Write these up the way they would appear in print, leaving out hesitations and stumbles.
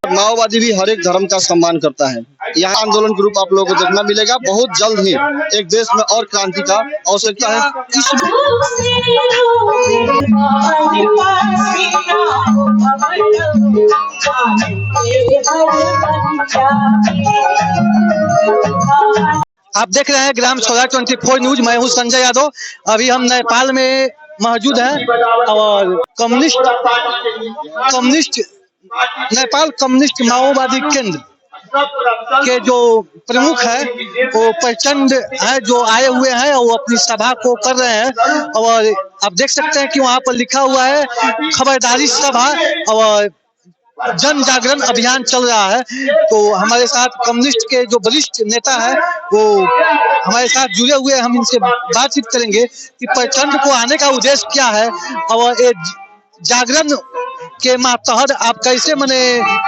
माओवादी भी हर एक धर्म का सम्मान करता है। यहाँ आंदोलन के रूप आप लोगों को देखना मिलेगा। बहुत जल्द ही एक देश में और क्रांति का आवश्यकता है। आप देख रहे हैं ग्राम स्वराज 24 न्यूज। मैं हूं संजय यादव। अभी हम नेपाल में मौजूद हैं और नेपाल कम्युनिस्ट माओवादी केंद्र के जो प्रमुख है वो प्रचंड है, जो आए हुए हैं और वो अपनी सभा को कर रहे हैं। और आप देख सकते हैं कि वहां पर लिखा हुआ है खबरदारी सभा और जन जागरण अभियान चल रहा है। तो हमारे साथ कम्युनिस्ट के जो वरिष्ठ नेता है वो हमारे साथ जुड़े हुए हैं। हम इनसे बातचीत करेंगे कि प्रचंड को आने का उद्देश्य क्या है और ये जागरण के मातहत आप कैसे मने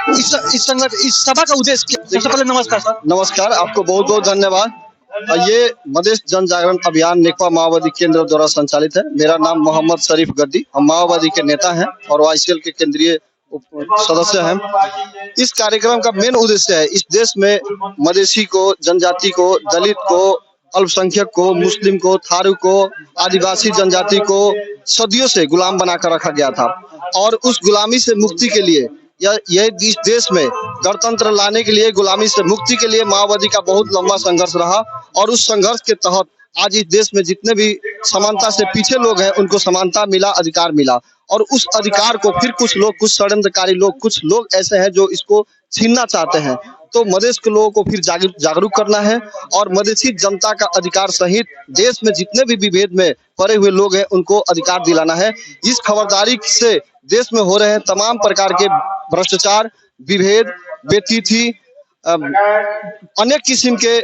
इस सभा का उद्देश्य क्या? सबसे पहले नमस्कार सर। नमस्कार, आपको बहुत बहुत धन्यवाद। ये मधेश जन जागरण अभियान नेकपा माओवादी केंद्र द्वारा संचालित है। मेरा नाम मोहम्मद शरीफ गद्दी, हम माओवादी के नेता हैं और वाईसीएल के केंद्रीय सदस्य हैं। इस कार्यक्रम का मेन उद्देश्य है इस देश में मधेसी को, जनजाति को, दलित को, अल्पसंख्यक को, मुस्लिम को, थारू को, आदिवासी जनजाति को सदियों से गुलाम बनाकर रखा गया था और उस गुलामी से मुक्ति के लिए यह इस देश में गणतंत्र लाने के लिए, गुलामी से मुक्ति के लिए माओवादी का बहुत लंबा संघर्ष रहा। और उस संघर्ष के तहत आज इस देश में जितने भी समानता से पीछे लोग हैं उनको समानता मिला, अधिकार मिला। और उस अधिकार को फिर कुछ लोग, कुछ षड्यंत्रकारी लोग, कुछ लोग ऐसे हैं जो इसको छीनना चाहते हैं। तो मधेश के लोगों को फिर जागरूक करना है और मधेसी जनता का अधिकार सहित देश में जितने भी विभेद में पड़े हुए लोग हैं उनको अधिकार दिलाना है। इस खबरदारी से देश में हो रहे हैं तमाम प्रकार के भ्रष्टाचार, विभेद, बेतिथि, अनेक किस्म के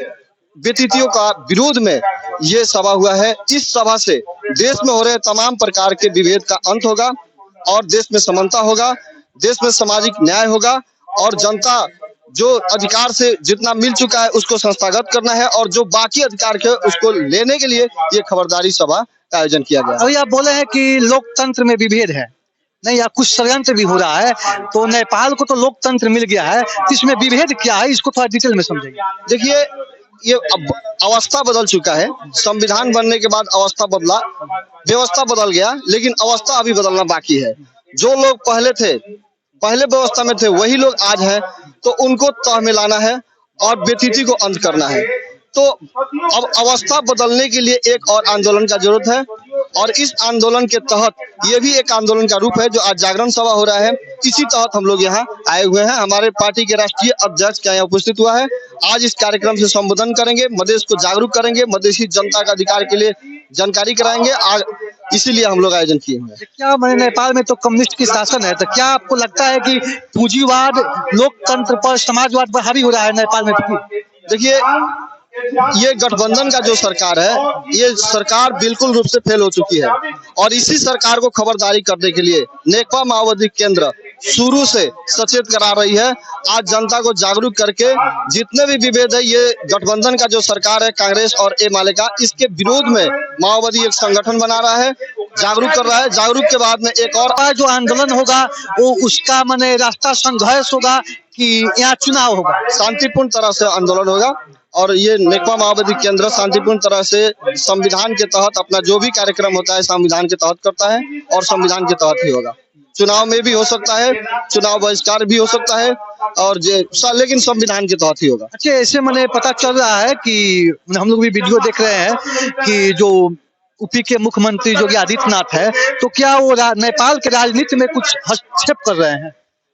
बेतिथियों का विरोध में ये सभा हुआ है। इस सभा से देश में हो रहे तमाम प्रकार के विभेद का अंत होगा और देश में समानता होगा, देश में सामाजिक न्याय होगा और जनता जो अधिकार से जितना मिल चुका है उसको संस्थागत करना है और जो बाकी अधिकार के उसको लेने के लिए ये खबरदारी सभा का आयोजन किया गया। अभी आप बोले हैं कि लोकतंत्र में विभेद है, नहीं, या कुछ षड्यंत्र भी हो रहा है। तो नेपाल को तो लोकतंत्र मिल गया है, इसमें विभेद क्या है, इसको थोड़ा डिटेल में समझाइए। देखिए, ये अवस्था बदल चुका है। संविधान बनने के बाद अवस्था बदला, व्यवस्था बदल गया, लेकिन अवस्था अभी बदलना बाकी है। जो लोग पहले व्यवस्था में थे वही लोग आज हैं, तो उनको तह में लाना है और बेतिथि को अंत करना है। तो अब अवस्था बदलने के लिए एक और आंदोलन का जरूरत है और इस आंदोलन के तहत ये भी एक आंदोलन का रूप है जो आज जागरण सभा हो रहा है। इसी तहत हम लोग यहाँ आए हुए हैं। हमारे पार्टी के राष्ट्रीय अध्यक्ष यहाँ उपस्थित हुआ है। आज इस कार्यक्रम से संबोधन करेंगे, मधेश को जागरूक करेंगे, मधेसी जनता का अधिकार के लिए जानकारी कराएंगे। इसीलिए हम लोग आयोजन किए हुए हैं। क्या मैंने नेपाल में तो कम्युनिस्ट की शासन है, तो क्या आपको लगता है कि पूंजीवाद लोकतंत्र पर, समाजवाद पर हावी हो रहा है नेपाल में? देखिए, ये गठबंधन का जो सरकार है, ये सरकार बिल्कुल रूप से फेल हो चुकी है और इसी सरकार को खबरदारी करने के लिए नेकपा माओवादी केंद्र शुरू से सचेत करा रही है। आज जनता को जागरूक करके जितने भी विभेद है, ये गठबंधन का जो सरकार है कांग्रेस और एमाले का, इसके विरोध में माओवादी एक संगठन बना रहा है, जागरूक कर रहा है। जागरूक के बाद में एक और जो आंदोलन होगा वो उसका माने रास्ता संघर्ष होगा कि यहाँ चुनाव होगा? शांतिपूर्ण तरह से आंदोलन होगा और ये नेकपा माओवादी केंद्र शांतिपूर्ण तरह से संविधान के तहत अपना जो भी कार्यक्रम होता है संविधान के तहत करता है और संविधान के तहत ही होगा। चुनाव में भी हो सकता है, चुनाव बहिष्कार भी हो सकता है और लेकिन संविधान के तहत ही होगा। अच्छा, ऐसे मैंने पता चल रहा है कि हम लोग भी वीडियो देख रहे हैं कि जो यूपी के मुख्यमंत्री योगी आदित्यनाथ है, तो क्या वो नेपाल के राजनीति में कुछ हस्तक्षेप कर रहे हैं?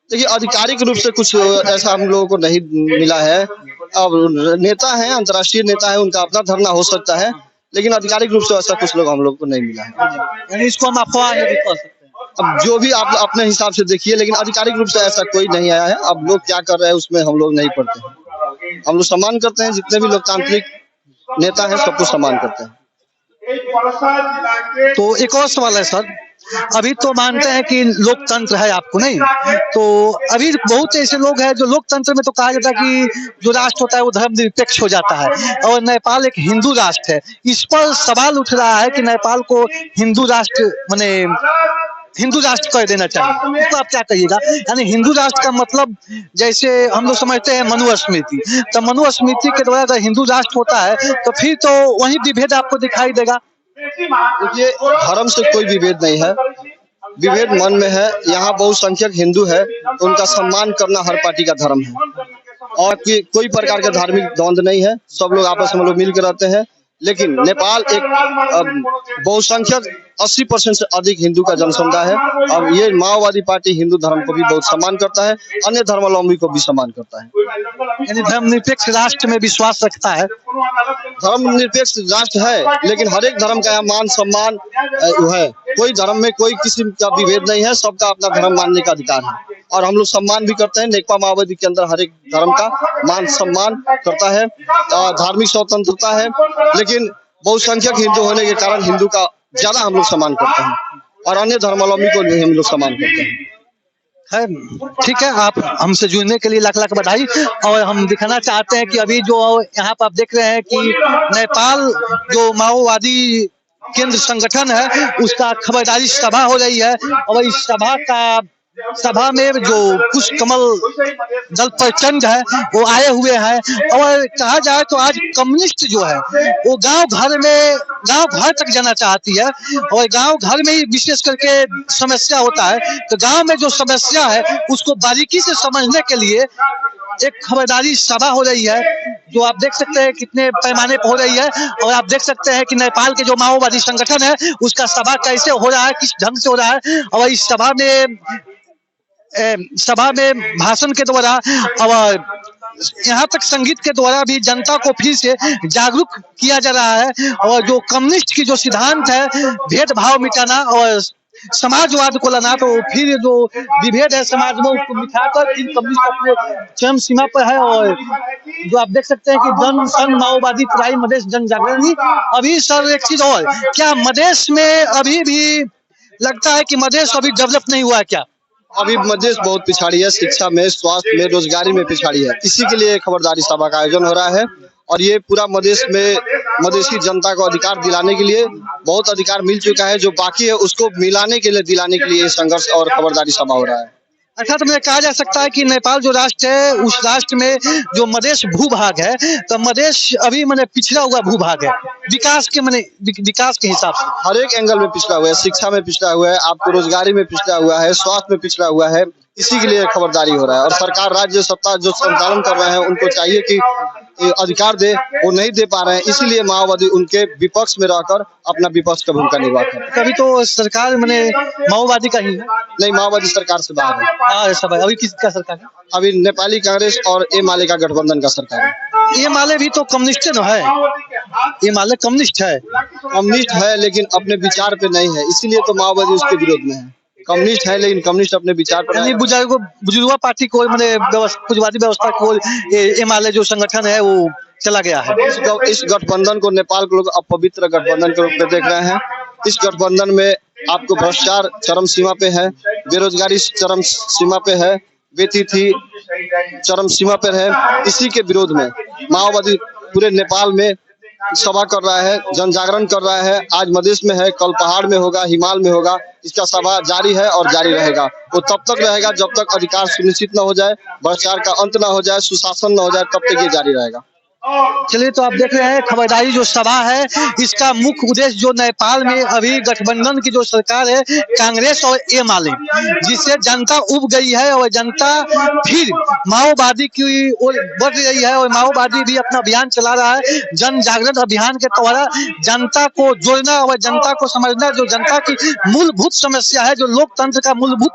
देखिए, आधिकारिक रूप से कुछ ऐसा हम लोगों को नहीं मिला है। अब नेता है, अंतर्राष्ट्रीय नेता है, उनका अपना धरना हो सकता है, लेकिन आधिकारिक रूप से ऐसा कुछ लोग हम लोग को नहीं मिला है। यानी इसको हम अफवाह नहीं कह सकते। अब जो भी आप अपने हिसाब से देखिए, लेकिन आधिकारिक रूप से ऐसा कोई नहीं आया है। अब लोग क्या कर रहे हैं उसमें हम लोग नहीं पढ़ते हैं। हम लोग सम्मान करते हैं, जितने भी लोकतांत्रिक नेता हैं सबको सम्मान करते हैं। तो एक और सवाल है सर, अभी तो मानते हैं कि लोकतंत्र है आपको, नहीं, तो अभी बहुत ऐसे लोग हैं जो लोकतंत्र में तो कहा जाता है कि जो राष्ट्र होता है वो धर्मनिरपेक्ष हो जाता है और नेपाल एक हिंदू राष्ट्र है। इस पर सवाल उठ रहा है कि नेपाल को हिंदू राष्ट्र माने हिंदू राष्ट्र कर देना चाहिए, तो आप क्या कहिएगा? यानी हिंदू राष्ट्र का मतलब जैसे हम लोग समझते हैं मनुस्मृति, तो मनुस्मृति के द्वारा अगर हिंदू राष्ट्र होता है तो फिर तो वही विभेद आपको दिखाई देगा। देखिए, धर्म से कोई विभेद नहीं है, विभेद मन में है। यहाँ बहुसंख्यक हिंदू है तो उनका सम्मान करना हर पार्टी का धर्म है, और कोई प्रकार का धार्मिक द्वंद नहीं है, सब लोग आपस में लोग मिल के रहते हैं। लेकिन नेपाल एक बहुसंख्यक 80% से अधिक हिंदू का जनसमुदाय है। अब ये माओवादी पार्टी हिंदू धर्म को भी बहुत सम्मान करता है, अन्य धर्मावलंबी को भी सम्मान करता है, यानी धर्मनिरपेक्ष राष्ट्र में विश्वास रखता है। धर्मनिरपेक्ष राष्ट्र है, लेकिन हर एक धर्म का मान सम्मान है। कोई धर्म में कोई किसी का विभेद नहीं है, सबका अपना धर्म मानने का अधिकार है, और हम लोग सम्मान भी करते हैं। नेकपा माओवादी के अंदर हर एक धर्म का मान सम्मान करता है, धार्मिक स्वतंत्रता है, लेकिन बहुसंख्यक हिंदू होने के कारण हिंदू का ज्यादा हम लोग सम्मान करते हैं, और अन्य धर्मावलंबी को भी हम लोग सम्मान करते हैं। ठीक है, आप हमसे जुड़ने के लिए लाख लाख बधाई। और हम दिखाना चाहते हैं कि अभी जो यहाँ पर आप देख रहे हैं कि नेपाल जो माओवादी केंद्र संगठन है उसका खबरदारी सभा हो रही है, और इस सभा में जो पुष्प कमल दल प्रचंड है वो आए हुए हैं। और कहा जाए तो आज कम्युनिस्ट जो है वो गांव घर तक जाना चाहती है, और गांव घर में ही विशेष करके समस्या होता है। तो गांव में जो समस्या है उसको बारीकी से समझने के लिए एक खबरदारी सभा हो रही है, जो आप देख सकते हैं कितने पैमाने पर हो रही है। और आप देख सकते हैं कि नेपाल के जो माओवादी संगठन है उसका सभा कैसे हो रहा है, किस ढंग से हो रहा है। और इस सभा में भाषण के द्वारा और यहाँ तक संगीत के द्वारा भी जनता को फिर से जागरूक किया जा रहा है। और जो कम्युनिस्ट की जो सिद्धांत है भेदभाव मिटाना और समाजवाद को लाना, तो फिर जो विभेद है समाज में उसको मिटाकर फिर कम्युनिस्ट अपने चरम सीमा पर है। और जो आप देख सकते हैं कि जन संघ माओवादी तराई मधेश जन जागरण। अभी सर एक चीज और, क्या मधेश में अभी भी लगता है कि मधेश अभी डेवलप नहीं हुआ है क्या? अभी मधेश बहुत पिछाड़ी है, शिक्षा में, स्वास्थ्य में, रोजगारी में पिछाड़ी है। इसी के लिए खबरदारी सभा का आयोजन हो रहा है, और ये पूरा मधेश में मधेशी जनता को अधिकार दिलाने के लिए, बहुत अधिकार मिल चुका है, जो बाकी है उसको मिलाने के लिए, दिलाने के लिए संघर्ष और खबरदारी सभा हो रहा है। अर्थात तो कहा जा सकता है कि नेपाल जो राष्ट्र है उस राष्ट्र में जो मधेश भूभाग है, तो मधेश अभी मैंने पिछड़ा हुआ भूभाग है विकास के हिसाब से। हर एक एंगल में पिछड़ा हुआ है, शिक्षा में पिछड़ा हुआ है, आपको रोजगारी में पिछड़ा हुआ है, स्वास्थ्य में पिछड़ा हुआ है। इसी के लिए खबरदारी हो रहा है, और सरकार राज्य सत्ता जो संचालन कर रहे हैं उनको चाहिए कि अधिकार दे, वो नहीं दे पा रहे हैं। इसीलिए माओवादी उनके विपक्ष में रहकर अपना विपक्ष का भूमिका निभा कर। कभी तो सरकार मैंने माओवादी का ही है? नहीं, माओवादी सरकार से बाहर है। सब अभी किसका सरकार है? अभी नेपाली कांग्रेस और एमाले का गठबंधन का सरकार है। एमाले भी तो कम्युनिस्ट है, एमाले कम्युनिस्ट है, लेकिन अपने विचार पे नहीं है, इसीलिए तो माओवादी उसके विरोध में है। कम्युनिस्ट है लेकिन कम्युनिस्ट अपने विचार पर बुजुर्गों पार्टी को पुंजवादी व्यवस्था को एमाले जो संगठन है वो चला गया है। इस गठबंधन को नेपाल के लोग अपवित्र गठबंधन के रूप में देख रहे हैं। इस गठबंधन में आपको भ्रष्टाचार चरम सीमा पे है, बेरोजगारी चरम सीमा पे है, बेतिथि चरम सीमा पर है। इसी के विरोध में माओवादी पूरे नेपाल में सभा कर रहा है, जन जागरण कर रहा है। आज मधेश में है, कल पहाड़ में होगा, हिमालय में होगा। इसका सभा जारी है और जारी रहेगा। वो तब तक रहेगा जब तक अधिकार सुनिश्चित न हो जाए, भ्रष्टाचार का अंत न हो जाए, सुशासन न हो जाए, तब तक ये जारी रहेगा। चलिए, तो आप देख रहे हैं खबरदारी जो सभा है, इसका मुख्य उद्देश्य जो नेपाल में अभी गठबंधन की जो सरकार है कांग्रेस और एमाले, जिससे जनता उब गई है और जनता फिर माओवादी की ओर बढ़ रही है। और माओवादी भी अपना अभियान चला रहा है, जन जागरण अभियान के द्वारा जनता को जोड़ना और जनता को समझना, जो जनता की मूलभूत समस्या है, जो लोकतंत्र का मूलभूत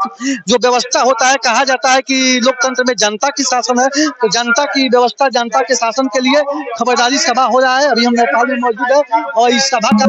जो व्यवस्था होता है। कहा जाता है कि लोकतंत्र में जनता की शासन है, तो जनता की व्यवस्था, जनता के शासन के लिए खबरदारी सभा हो रहा है। अभी हम नेपाल में मौजूद है और इस सभा का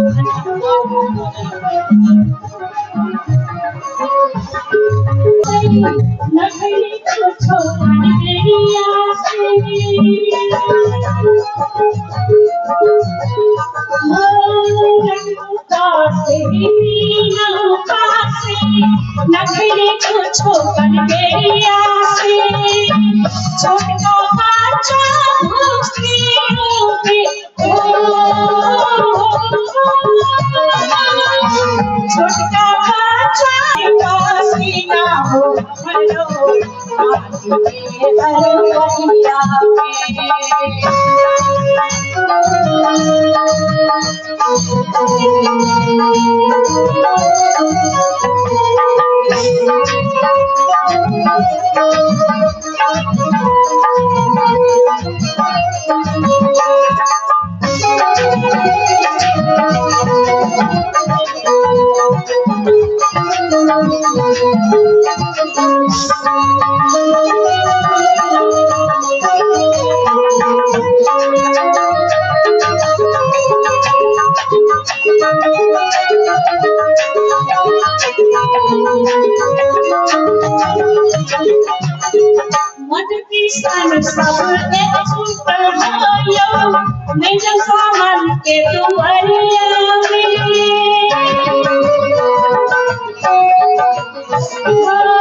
मत किसान सब एक सुपर भाइयों मैं जो सामान के दुआ